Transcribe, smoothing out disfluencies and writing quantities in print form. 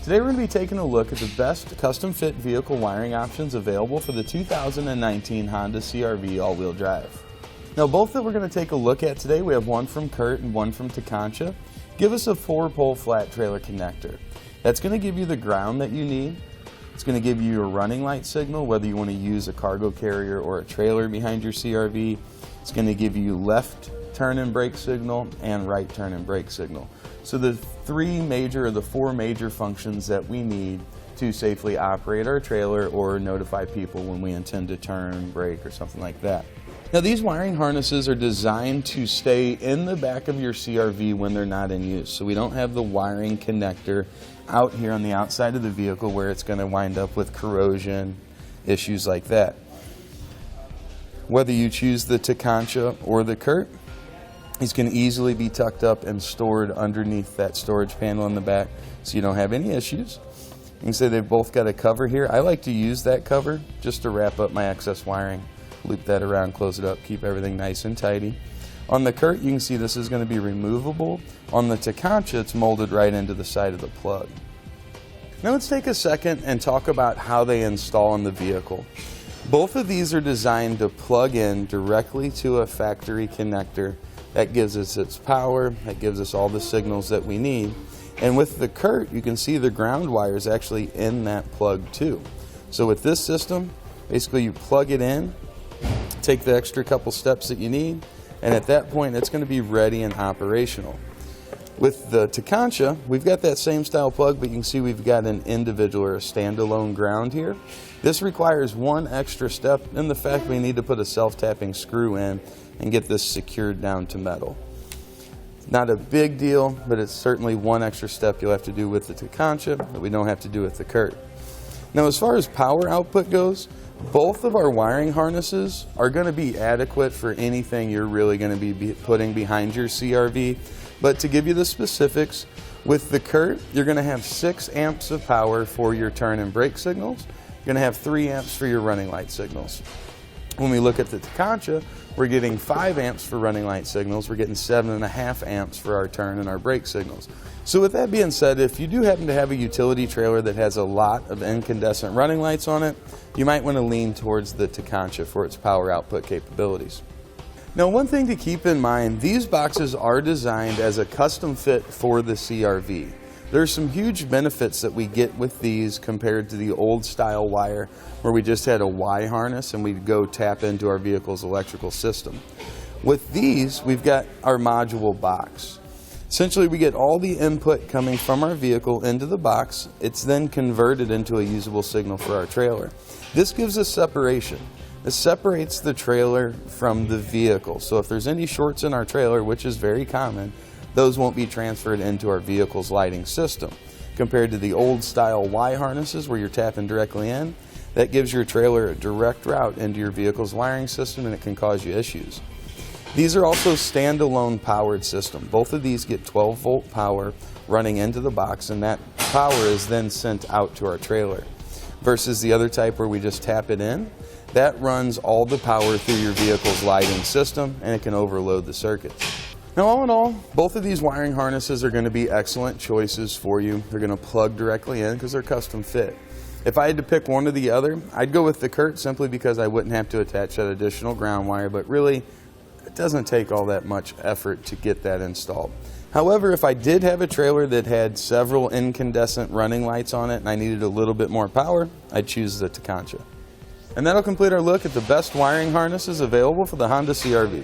Today we're going to be taking a look at the best custom fit vehicle wiring options available for the 2019 Honda CR-V all-wheel drive. Now both that we're going to take a look at today, we have one from CURT and one from Tekonsha, give us a 4-pole flat trailer connector. That's going to give you the ground that you need. It's going to give you your running light signal, whether you want to use a cargo carrier or a trailer behind your CR-V. It's going to give you left turn and brake signal and right turn and brake signal. So the four major functions that we need to safely operate our trailer or notify people when we intend to turn, brake, or something like that. Now these wiring harnesses are designed to stay in the back of your CR-V when they're not in use. So we don't have the wiring connector out here on the outside of the vehicle where it's going to wind up with corrosion, issues like that. Whether you choose the Tekonsha or the CURT, these can easily be tucked up and stored underneath that storage panel in the back so you don't have any issues. You can see they've both got a cover here. I like to use that cover just to wrap up my excess wiring. Loop that around, close it up, keep everything nice and tidy. On the CURT, you can see this is going to be removable. On the Tekonsha, it's molded right into the side of the plug. Now let's take a second and talk about how they install in the vehicle. Both of these are designed to plug in directly to a factory connector. That gives us its power, that gives us all the signals that we need. And with the CURT, you can see the ground wire is actually in that plug too. So with this system, basically you plug it in, take the extra couple steps that you need, and at that point it's going to be ready and operational. With the Tekonsha, we've got that same style plug, but you can see we've got an individual or a standalone ground here. This requires one extra step in the fact we need to put a self-tapping screw in and get this secured down to metal. Not a big deal, but it's certainly one extra step you'll have to do with the Tekonsha that we don't have to do with the CURT. Now as far as power output goes, both of our wiring harnesses are going to be adequate for anything you're really going to be putting behind your CR-V. But to give you the specifics, with the CURT, you're going to have 6 amps of power for your turn and brake signals. You're going to have 3 amps for your running light signals. When we look at the Tekonsha, we're getting 5 amps for running light signals. We're getting 7.5 amps for our turn and our brake signals. So with that being said, if you do happen to have a utility trailer that has a lot of incandescent running lights on it, you might want to lean towards the Tekonsha for its power output capabilities. Now one thing to keep in mind, these boxes are designed as a custom fit for the CR-V. There's some huge benefits that we get with these compared to the old style wire where we just had a Y harness and we'd go tap into our vehicle's electrical system. With these, we've got our module box. Essentially, we get all the input coming from our vehicle into the box. It's then converted into a usable signal for our trailer. This gives us separation. This separates the trailer from the vehicle. So if there's any shorts in our trailer, which is very common, those won't be transferred into our vehicle's lighting system. Compared to the old style Y harnesses where you're tapping directly in, that gives your trailer a direct route into your vehicle's wiring system and it can cause you issues. These are also standalone powered system. Both of these get 12-volt power running into the box, and that power is then sent out to our trailer. Versus the other type where we just tap it in, that runs all the power through your vehicle's lighting system and it can overload the circuits. Now all in all, both of these wiring harnesses are going to be excellent choices for you. They're going to plug directly in because they're custom fit. If I had to pick one or the other, I'd go with the CURT simply because I wouldn't have to attach that additional ground wire, but really it doesn't take all that much effort to get that installed. However, if I did have a trailer that had several incandescent running lights on it and I needed a little bit more power, I'd choose the Tekonsha. And that'll complete our look at the best wiring harnesses available for the Honda CR-V.